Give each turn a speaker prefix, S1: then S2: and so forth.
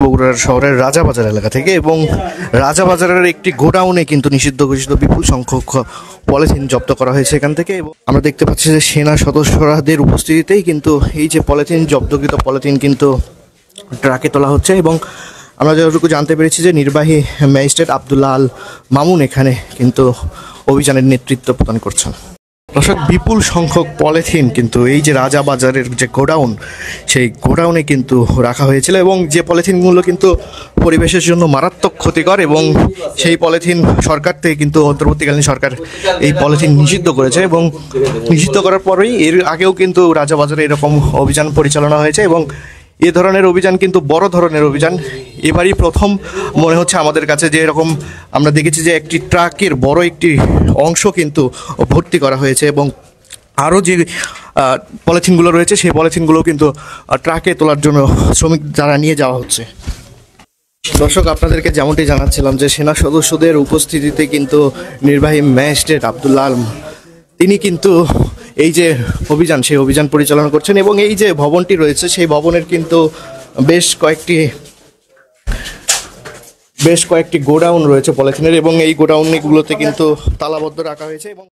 S1: বগুড়ার শহরের রাজাবাজার এলাকা থেকে এবং রাজাবাজারের একটি গোডাউনে কিন্তু নিষিদ্ধ ঘোষিত বিপুল সংখ্যক পলিথিন জব্দ করা হয়েছে এখান থেকে। এবং আমরা দেখতে পাচ্ছি যে সেনা সদস্যরাদের উপস্থিতিতেই কিন্তু এই যে পলিথিন জব্দকৃত পলিথিন কিন্তু ট্রাকে তোলা হচ্ছে। এবং আমরা যতটুকু জানতে পেরেছি যে নির্বাহী ম্যাজিস্ট্রেট আব্দুল্লাহ আল মামুন এখানে কিন্তু অভিযানের নেতৃত্ব প্রদান করছেন। দর্শক, বিপুল সংখ্যক পলিথিন কিন্তু এই যে রাজাবাজারের যে গোডাউন, সেই গোডাউনে কিন্তু রাখা হয়েছিল এবং যে পলিথিনগুলো কিন্তু পরিবেশের জন্য মারাত্মক ক্ষতিকর এবং সেই পলিথিন সরকার থেকে কিন্তু অন্তর্বর্তীকালীন সরকার এই পলিথিন নিষিদ্ধ করেছে। এবং নিষিদ্ধ করার পরেই এর আগেও কিন্তু রাজাবাজারে এরকম অভিযান পরিচালনা হয়েছে এবং এ ধরনের অভিযান কিন্তু বড় ধরনের অভিযান এবারই প্রথম মনে হচ্ছে আমাদের কাছে, যে এরকম আমরা দেখেছি যে একটি ট্রাকের বড় একটি অংশ কিন্তু ভর্তি করা হয়েছে এবং আরও যে পলিথিনগুলো রয়েছে সেই পলিথিনগুলো কিন্তু ট্রাকে তোলার জন্য শ্রমিক দ্বারা নিয়ে যাওয়া হচ্ছে। দর্শক, আপনাদেরকে যেমনটি জানাচ্ছিলাম যে সেনা সদস্যদের উপস্থিতিতে কিন্তু নির্বাহী ম্যাজিস্ট্রেট আব্দুল্লাহ আল তিনি কিন্তু এই যে অভিযান, সেই অভিযান পরিচালনা করছেন। এবং এই যে ভবনটি রয়েছে সেই ভবনের কিন্তু বেশ কয়েকটি গোডাউন রয়েছে পলিথিনের এবং এই গোডাউনগুলোতে কিন্তু তালাবদ্ধ রাখা হয়েছে। এবং